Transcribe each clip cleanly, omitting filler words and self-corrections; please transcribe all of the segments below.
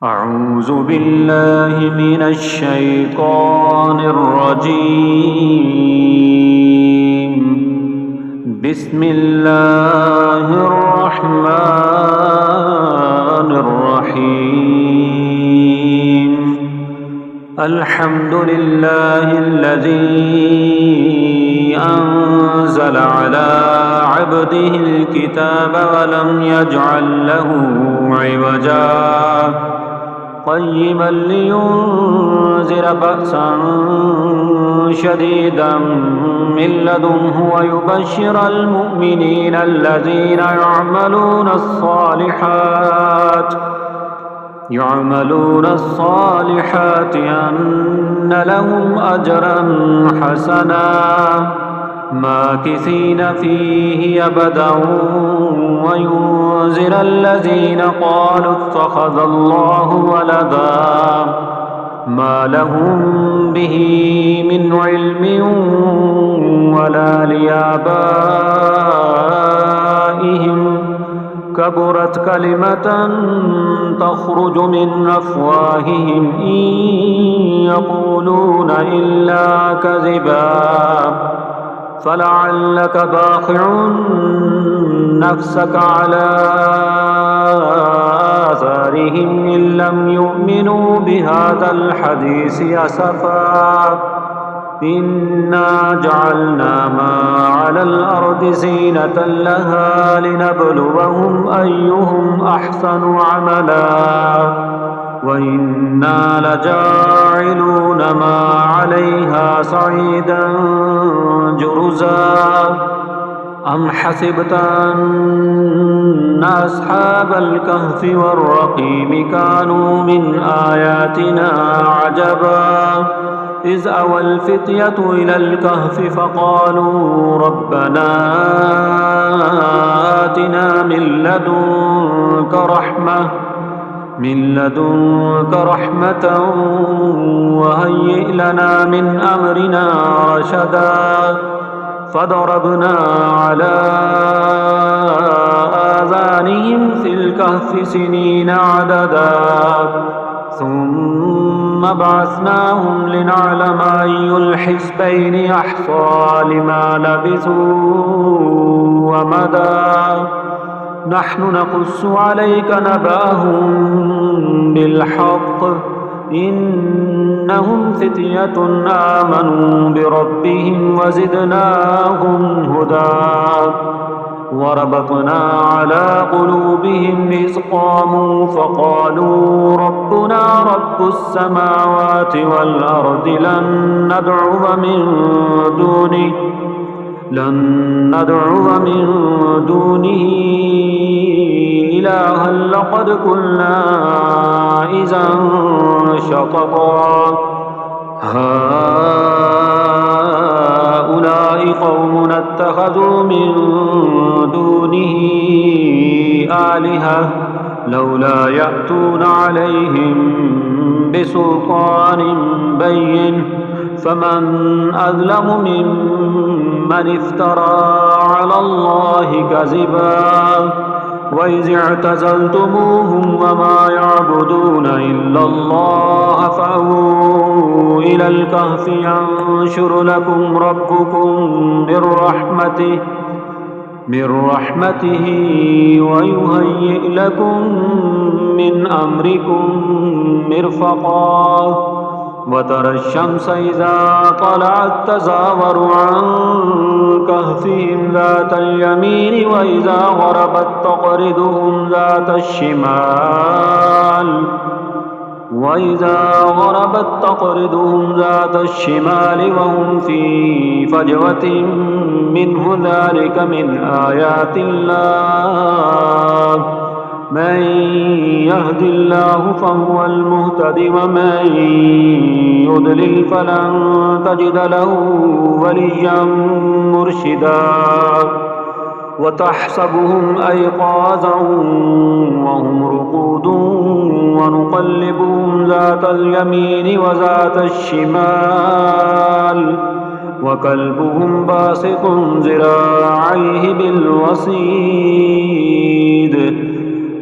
أعوذ بالله من الشيطان الرجيم. بسم الله الرحمن الرحيم. الحمد لله الذي أنزل على عبده الكتاب ولم يجعل له عوجا قيما لينذر بأسا شديدا من لدنه ويبشر المؤمنين الذين يعملون الصالحات أن لهم أجرا حسنا ماكثين فيه أبدا وينذر الذين قالوا اتخذ الله ولدا ما لهم به من علم ولا لآبائهم كبرت كلمة تخرج من أفواههم إن يقولون إلا كذبا فلعلك باخع نفسك على آثارهم إن لم يؤمنوا بهذا الحديث أسفا إنا جعلنا ما على الأرض زينة لها لنبلوهم أيهم أحسن عملا وإنا لجاعلون ما عليها صعيدا جرزا أم حسبت أن أصحاب الكهف والرقيم كانوا من آياتنا عجبا إذ أوى الفتية إلى الكهف فقالوا ربنا آتنا من لدنك رحمة وهيئ لنا من أمرنا رشدا فضربنا على آذانهم في الكهف سنين عددا ثم بعثناهم لنعلم أي الحزبين أحصى لما لبثوا ومدى نحن نقص عليك نبأهم بالحق إنهم فتية آمنوا بربهم وزدناهم هدى وربطنا على قلوبهم إذ قاموا فقالوا ربنا رب السماوات والأرض لن ندعو من دونه إلها لقد قلنا إذا شططا هؤلاء قوم اتخذوا من دونه آلهة لولا يأتون عليهم بسلطان بين فمن أظلم ممن افترى على الله كذبا وإذ اعتزلتموهم وما يعبدون إلا الله فأووا إلى الكهف ينشر لكم ربكم من رحمته ويهيئ لكم من أمركم مرفقا وترى الشمس إذا طلعت تزاور عن كهفهم ذات اليمين وإذا غربت تقرضهم ذات الشمال وهم في فجوة منه ذلك من آيات الله من يهد الله فهو المهتد ومن يضلل فلن تجد له وليا مرشدا وتحسبهم أيقاظا وهم رقود ونقلبهم ذات اليمين وذات الشمال وكلبهم باسط ذراعيه بالوصيد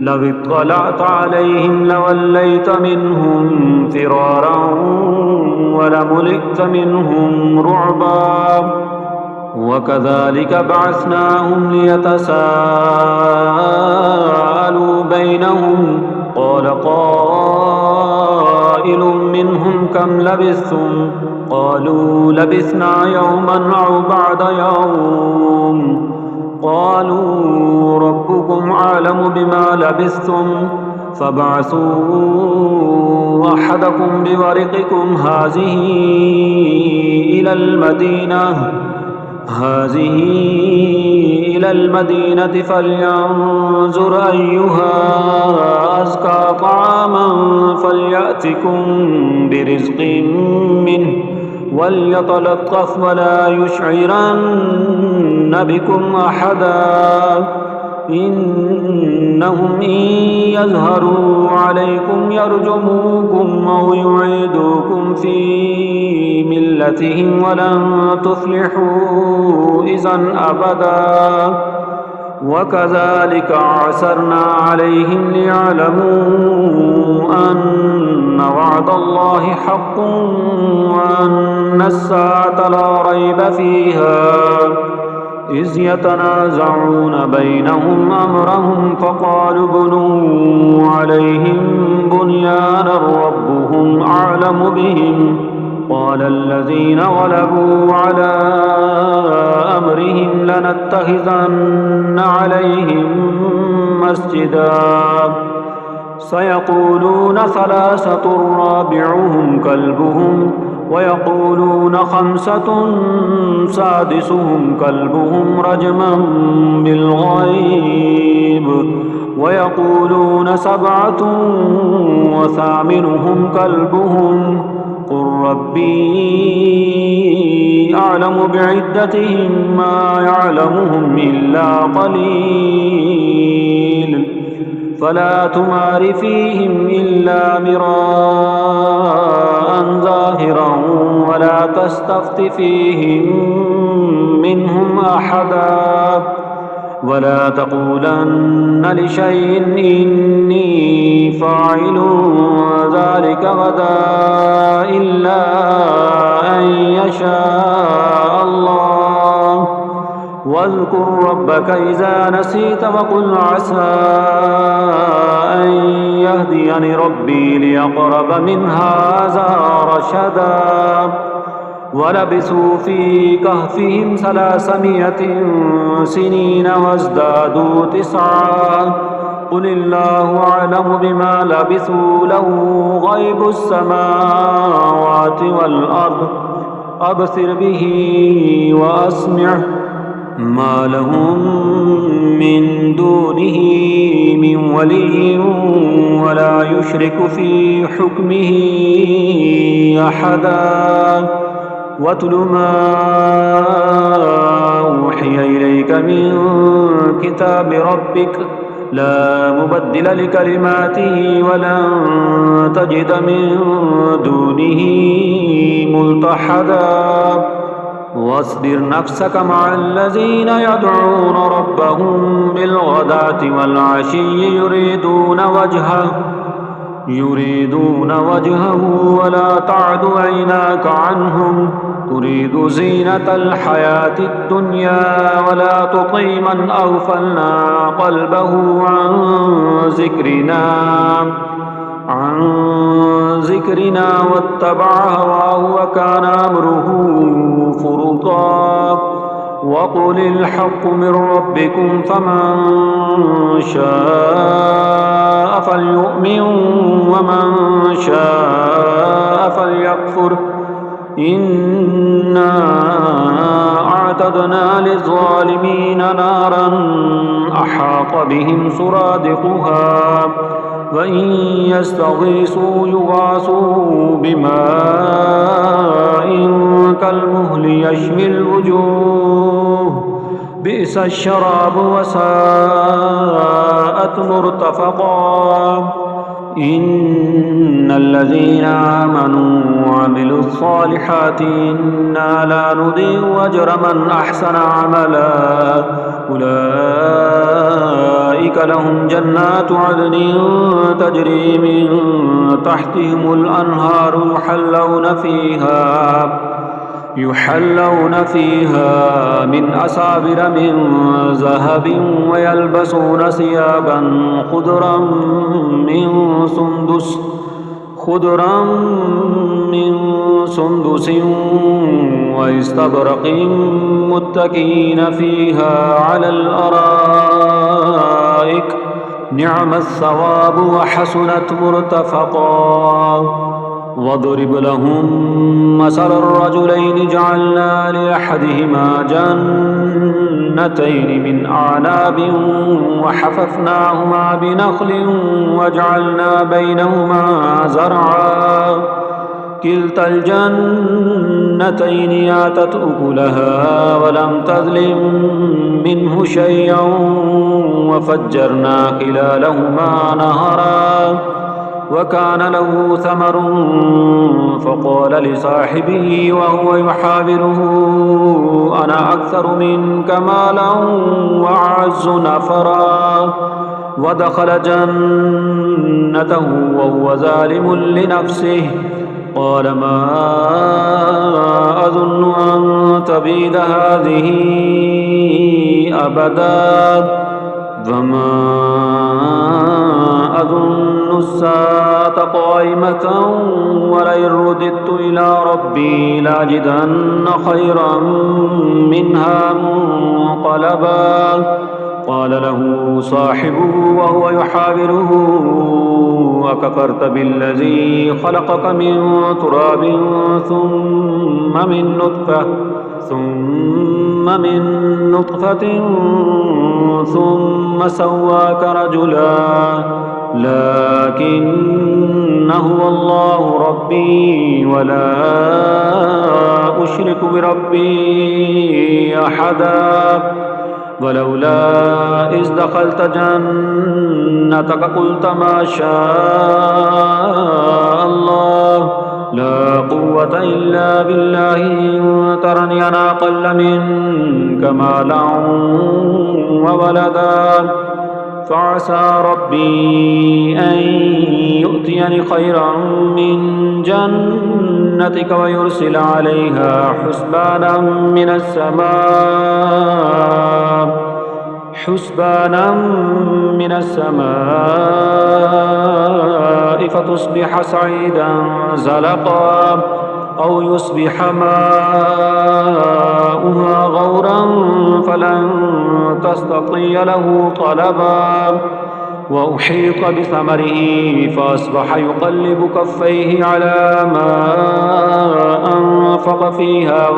لو اطلعت عليهم لوليت منهم فرارا ولملئت منهم رعبا وكذلك بعثناهم ليتساءلوا بينهم قال قائل منهم كم لبثتم قالوا لبثنا يوما أو بعد يوم قالوا ربكم أعلم بما لبثتم فابعثوا أحدكم بورقكم هذه إلى المدينة فلينظر أيها أزكى طعاما فليأتكم برزق منه وليتلطف ولا يشعرن بكم أحدا إنهم إن يظهروا عليكم يرجموكم أو يعيدوكم في ملتهم ولن تفلحوا إذن أبدا وكذلك عسرنا عليهم ليعلموا أن وعد الله حق وأن الساعة لا ريب فيها إذ يتنازعون بينهم أمرهم فقالوا بنوا عليهم بنيانا ربهم أعلم بهم قال الذين غلبوا على أمرهم لنتخذن عليهم مسجدا سيقولون ثلاثة رابعهم كلبهم ويقولون خمسة سادسهم كلبهم رجما بالغيب ويقولون سبعة وثامنهم كلبهم قل ربي أعلم بعدتهم ما يعلمهم إلا قليل فلا تمار فيهم إلا مراء ظاهرا ولا تستفت فيهم منهم أحدا ولا تقولن لشيء إني فاعل ذلك غدا إلا أن يشاء الله واذكر ربك إذا نسيت وقل عسى أن يهديني ربي ليقرب من هذا رشدا ولبثوا في كهفهم 300 سنين وازدادوا 9 قل الله أعلم بما لبثوا له غيب السماوات والأرض أبصر به وأسمع ما لهم من دونه من ولي ولا يشرك في حكمه أحدا واتل ما أوحي إليك من كتاب ربك لا مبدل لكلماته ولن تجد من دونه ملتحدا واصبر نفسك مع الذين يدعون ربهم بالغداة والعشي يريدون وجهه ولا تعد عيناك عنهم تريد زينة الحياة الدنيا ولا تطع من أغفلنا قلبه عن ذكرنا واتبع هواه وكان أمره فرطا وقل الحق من ربكم فمن شاء فليؤمن ومن شاء فليكفر إنا أعتدنا للظالمين نارا أحاط بهم سرادقها وإن يستغيثوا يغاثوا بماء كالمهل يشوي الوجوه بئس الشراب وساءت مرتفقا إن الذين آمنوا وعملوا الصالحات إنا لا نضيع أجر من أحسن عملا أولئك لهم جنات عدن تجري من تحتهم الأنهار يحلون فيها من أساور من ذهب ويلبسون ثيابا خضرا من سندس واستبرق متكئين فيها على الأرائك نعم الثواب وحسنت مرتفقا واضرب لهم مثل الرجلين جعلنا لأحدهما جنتين من أعناب وحففناهما بنخل وجعلنا بينهما زرعا كلتا الجنتين آتت أكلها ولم تظلم منه شيئا وفجرنا خلالهما نهرا وكان له ثمر فقال لصاحبه وهو يحاوره أنا أكثر منك مالا وأعز نفرا ودخل جنته وهو ظالم لنفسه قال ما أظن أن تبيد هذه أبدا فما أظن الساعة قائمة ولئن رددت إلى ربي لأجدن خيرا منها منقلبا قال له صاحبه وهو يحاوره أكفرت بالذي خلقك من تراب ثم من نطفة ثم سواك رجلا لكن هو الله ربي ولا أشرك بربي أحدا ولولا إذ دخلت جنتك قلت ما شاء الله لا قوة إلا بالله إن ترني أنا أقل منك مالا وولدا فعسى ربي أن يؤتيني خيرا من جنتك ويرسل عليها حسبانا من السماء فتصبح صعيدا زلقا أو يصبح ماؤها غورا فلن تستطيع له طلبا وأحيط بثمره فأصبح يقلب كفيه على ما أنفق فيها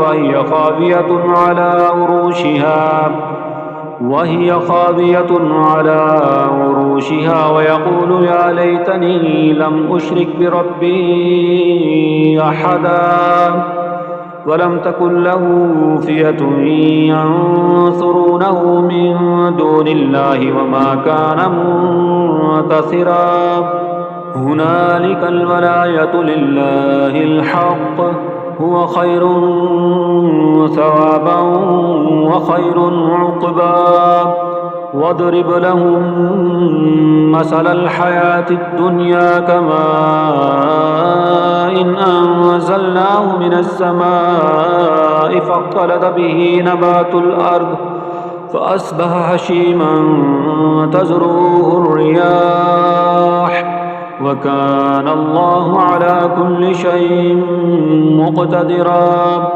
وهي خاوية على عروشها ويقول يا ليتني لم أشرك بربي أحدا ولم تكن له فئة ينصرونه من دون الله وما كان منتصرا هنالك الولاية لله الحق هو خير ثوابا وخير عقبا واضرب لهم مثل الحياة الدنيا كماء إن أنزلناه من السماء فاختلط به نبات الأرض فأصبح هشيما تزروه الرياح وكان الله على كل شيء مقتدرا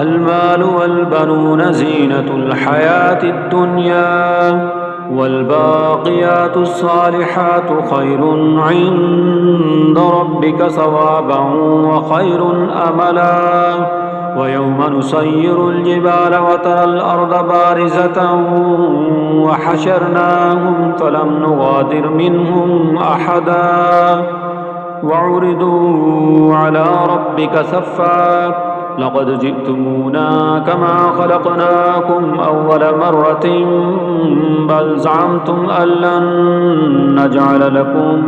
المال والبنون زينة الحياة الدنيا والباقيات الصالحات خير عند ربك ثوابا وخير أملا ويوم نسير الجبال وترى الأرض بارزة وحشرناهم فلم نغادر منهم أحدا وعرضوا على ربك صفا لقد جئتمونا كما خلقناكم أول مرة بل زعمتم أن لن نجعل لكم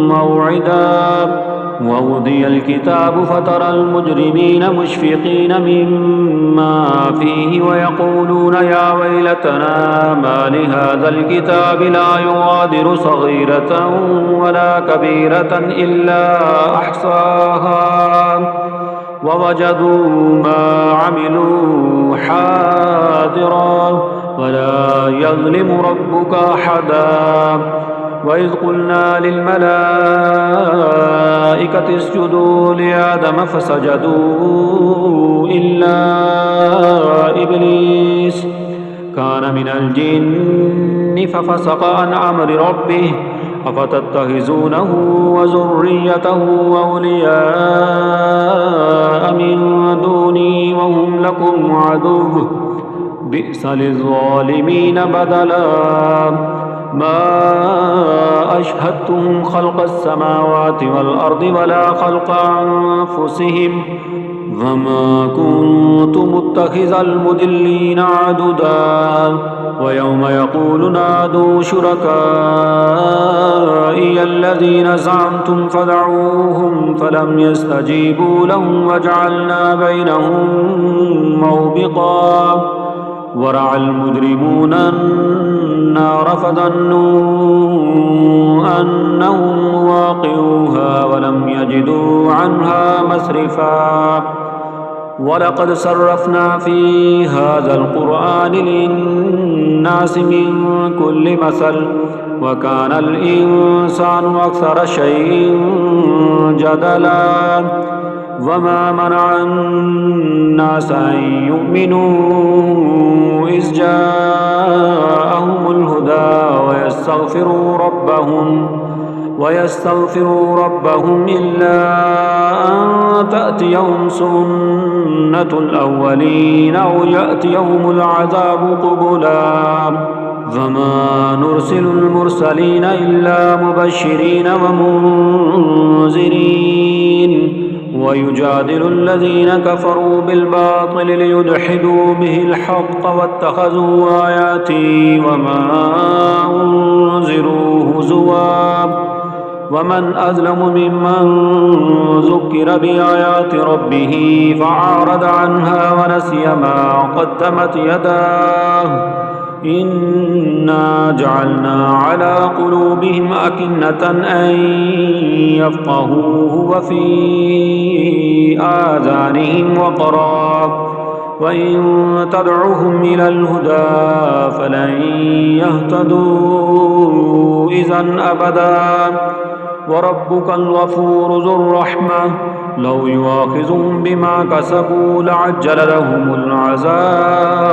موعدا ووضي الكتاب فترى المجرمين مشفقين مما فيه ويقولون يا ويلتنا ما لهذا الكتاب لا يغادر صغيرة ولا كبيرة إلا أحصاها ووجدوا ما عملوا حاضرا ولا يظلم ربك أحدا وإذ قلنا للملائكة اسجدوا لآدم فسجدوا إلا إبليس كان من الجن ففسق عن أمر ربه أفتتخذونه وذريته أولياء من دوني وهم لكم عدو بئس للظالمين بدلا ما أشهدتهم خلق السماوات والأرض ولا خلق أنفسهم وما كنت متخذ المضلين عضدا ويوم يقول نادوا شركائي الذين زعمتم فدعوهم فلم يستجيبوا لهم وجعلنا بينهم موبقا ورأى المجرمون النار فظنوا أنهم واقعوها ولم يجدوا عنها مصرفا ولقد صرفنا في هذا القرآن للناس من كل مثل وكان الإنسان أكثر شيء جدلا وما منع الناس أن يؤمنوا إذ جاءهم الهدى ويستغفروا ربهم إلا أن تأتيهم سنة الأولين أو يأتيهم العذاب قبلا وما نرسل المرسلين إلا مبشرين ومنذرين ويجادل الذين كفروا بالباطل ليدحدوا به الحق واتخذوا آياتي وما أنذروا هزوا ومن أظلم ممن ذكر بآيات ربه فأعرض عنها ونسي ما قدمت يداه إنا جعلنا على قلوبهم أكنة أن يفقهوه وفي آذانهم وقرا وإن تدعوهم إلى الهدى فلن يهتدوا إذن أبدا وربك الغفور ذو الرحمة لو يؤاخذهم بما كسبوا لعجل لهم العذاب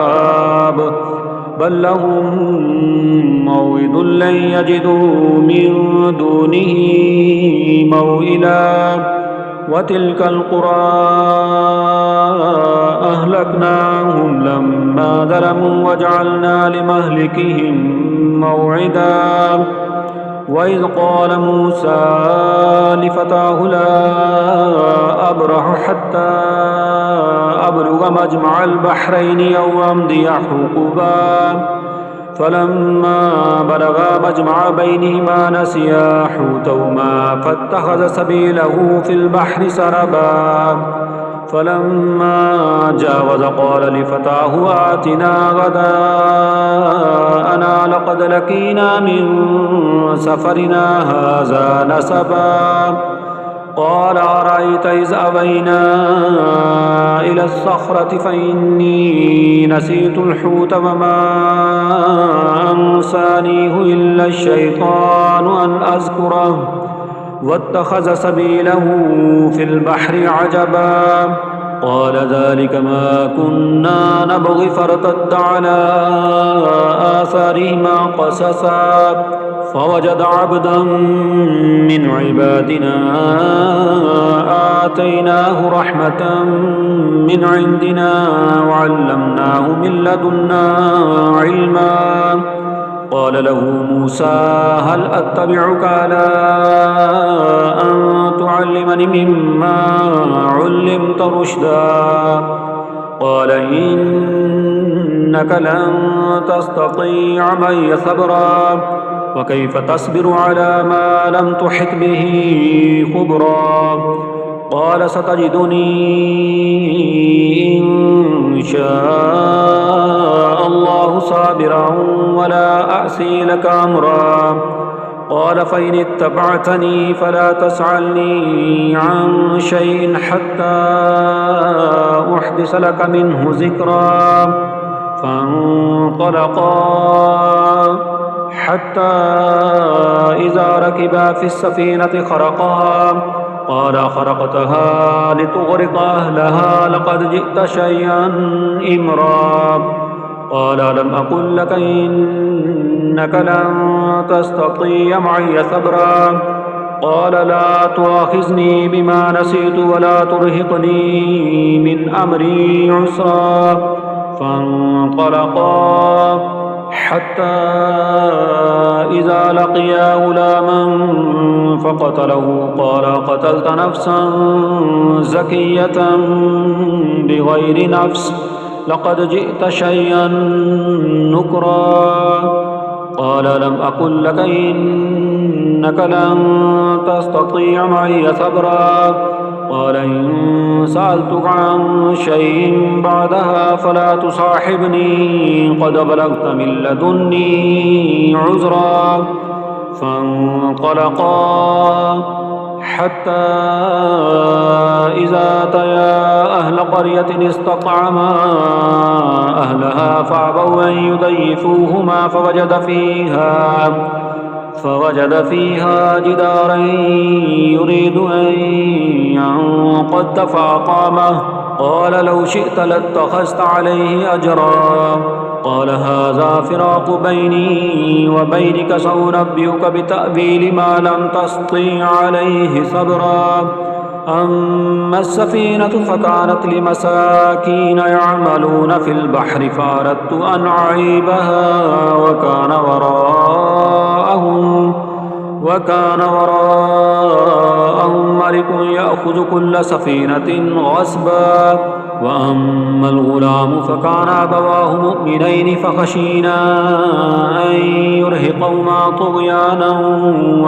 بل لهم موعد لن يجدوا من دونه موئلا وتلك القرى أهلكناهم لما ظلموا وجعلنا لمهلكهم موعدا وإذ قال موسى لفتاه لا أبرح حتى أبلغ مجمع البحرين أو أمضي حقبا فلما بلغا مجمع بينهما نسيا حوتهما فاتخذ سبيله في البحر سربا فلما جاوز قال لفتاه آتنا غداءنا لقد لقينا من سفرنا هذا نسبا قال أرأيت إذ أوينا إلى الصخرة فإني نسيت الحوت وما أنسانيه إلا الشيطان أن أذكره واتخذ سبيله في البحر عجبا قال ذلك ما كنا نبغي فارتد على آثارهما قصصا فوجد عبدا من عبادنا آتيناه رحمة من عندنا وعلمناه من لدنا علما قال له موسى هل أتبعك على أن تعلمني مما علمت رشدا قال إنك لن تستطيع معي صبرا وكيف تصبر على ما لم تحط به خبرا قال ستجدني إن شاء الله صابرا ولا أعصي لك أمرا قال فإن اتبعتني فلا تسألني عن شيء حتى أحدث لك منه ذكرا فانطلقا حتى إذا ركبا في السفينة خرقها قال خرقتها لتغرق أهلها لقد جئت شيئا إمرا قال لم أقل لك إنك لن تستطيع معي صبرا قال لا تؤاخذني بما نسيت ولا ترهقني من أمري عسرا فانطلقا حتى إذا لقيا غلاما فقتله قال قتلت نفسا زكية بغير نفس لقد جئت شيئا نكرا قال لم أقل لك إنك لن تستطيع معي صبرا قال إن سألتك عن شيء بعدها فلا تصاحبني قد بلغت من لدني عذرا فانطلقا حتى إذا أتيا أهل قرية استطعما أهلها فأبوا أن يضيفوهما فوجد فيها جدارا يريد أن ينقض فأقامه قال لو شئت لاتخذت عليه أجرا قال هذا فراق بيني وبينك سأنبئك بتأويل ما لم تستطع عليه صبرا أما السفينة فكانت لمساكين يعملون في البحر فأردت أن أعيبها وكان وراءهم ملك يأخذ كل سفينة غصبا وأما الغلام فكان أبواه مؤمنين فخشينا أن يرهقهما طغيانا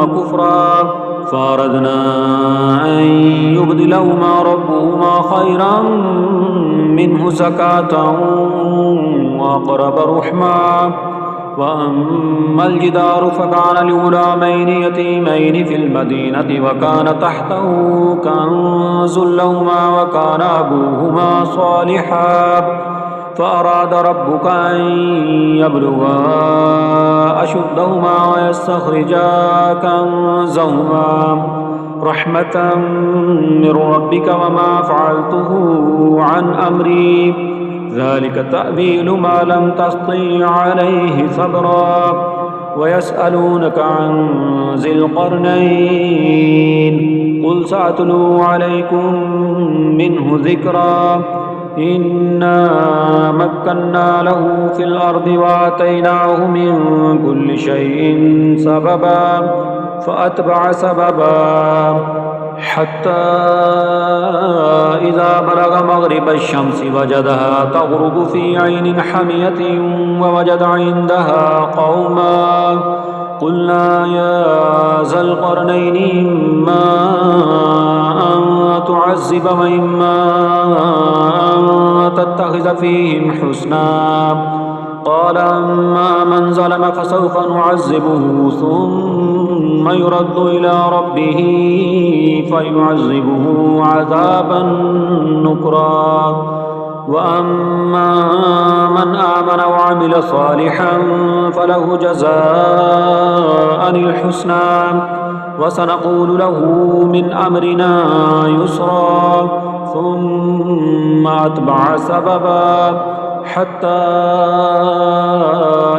وكفرا فأردنا أن يبدلهما ربهما خيرا منه زكاة وأقرب رحما وأما الجدار فكان لغلامين يتيمين في المدينة وكان تحته كنز لهما وكان أبوهما صالحا فأراد ربك أن يبلغا أشدهما ويستخرجا كنزهما رحمة من ربك وما فعلته عن أمري ذلك تأويل ما لم تستطع عليه صبرا ويسألونك عن ذي القرنين قل سأتلو عليكم منه ذكرا إنا مكنا له في الأرض وآتيناه من كل شيء سببا فأتبع سببا حتى إذا بلغ مغرب الشمس وجدها تغرب في عين حمية ووجد عندها قوما قلنا يا ذا القرنين إما أن تعذب وإما أن تتخذ فيهم حسنا قال أما من ظلم فسوف نعذبه ثم يرد إلى ربه فيعذبه عذابا نكرا وأما من آمن وعمل صالحا فله جزاء الحسنى وسنقول له من أمرنا يسرا ثم أتبع سببا حتى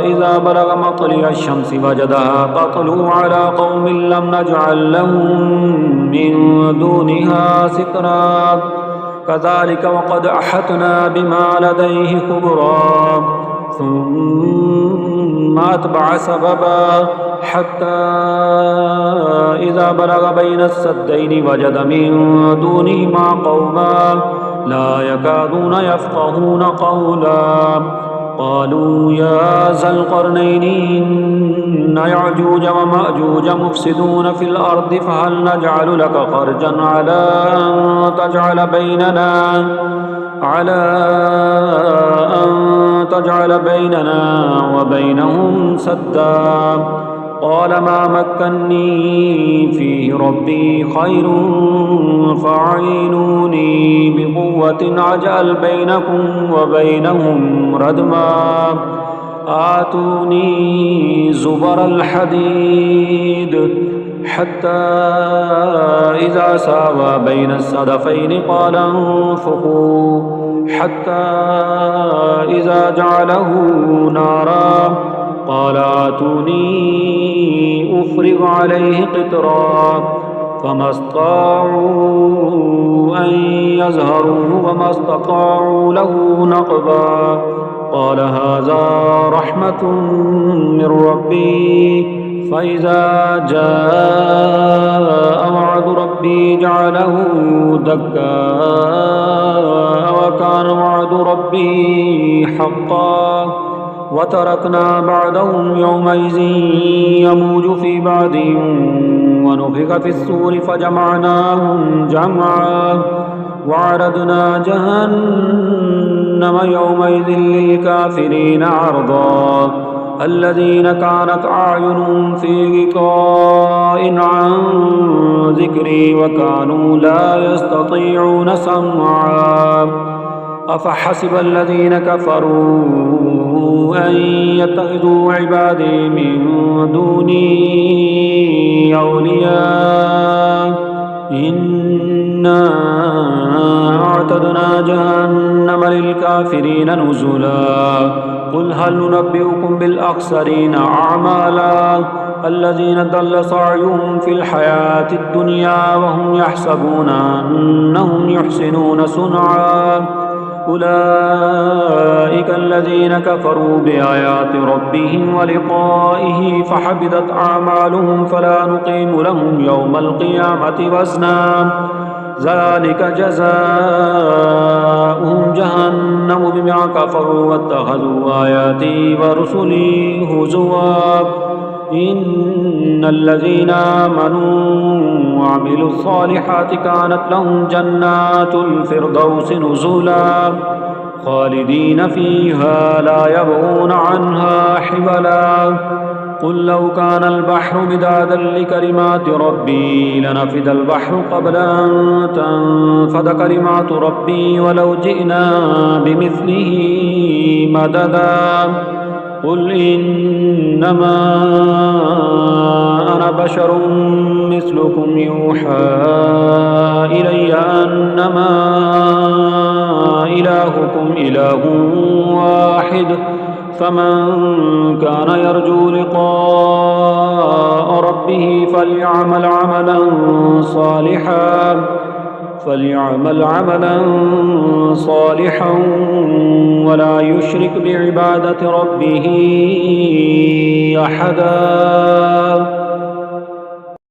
إذا بلغ مطلع الشمس وجدها تطلع على قوم لم نجعل لهم من دونها سترا كذلك وقد أحطنا بما لديه خبرا ثم أتبع سببا حتى إذا بلغ بين السدين وجد من دونهما قوما لا يكادون يفقهون قولا قالوا يا ذا القرنين إن يعجوج ومأجوج مفسدون في الأرض فهل نجعل لك خرجا على أن تجعل بيننا وبينهم سدا قال ما مكني فيه ربي خير فاعينوني بقوة أجعل بينكم وبينهم ردما آتوني زبر الحديد حتى إذا ساوى بين السدفين قال انفخوا حتى إذا جعله نارا قال آتوني أفرغ عليه قطرا فما استطاعوا أن يظهروه وما استطاعوا له نقبا قال هذا رحمة من ربي فإذا جاء وعد ربي جعله دكا وكان وعد ربي حقا وتركنا بعدهم يومئذ يموج في بعد ونفخ في الصور فجمعناهم جمعا وعرضنا جهنم يومئذ للكافرين عرضا الذين كانت أعينهم في غطاء عن ذكري وكانوا لا يستطيعون سمعا أفحسب الذين كفروا أن يتخذوا عبادي من دوني أولياء إنا أعتدنا جهنم للكافرين نزلا قل هل ننبئكم بالأخسرين أعمالا الذين ضل سعيهم في الحياة الدنيا وهم يحسبون أنهم يحسنون صنعا أولئك الذين كفروا بآيات ربهم ولقائه فحبطت أعمالهم فلا نقيم لهم يوم القيامة وزنا ذلك جزاؤهم جهنم بما كفروا واتخذوا آياتي ورسلي هزوا إن الذين آمنوا وعملوا الصالحات كانت لهم جنات الفردوس نزلا خالدين فيها لا يبغون عنها حبلا قل لو كان البحر مدادا لكلمات ربي لنفد البحر قبل أن تنفد كلمات ربي ولو جئنا بمثله مددا قل إنما أنا بشر مثلكم يوحى إلي أنما إلهكم إله واحد فمن كان يرجو لقاء ربه فليعمل عملا صالحا ولا يشرك بعبادة ربه أحدا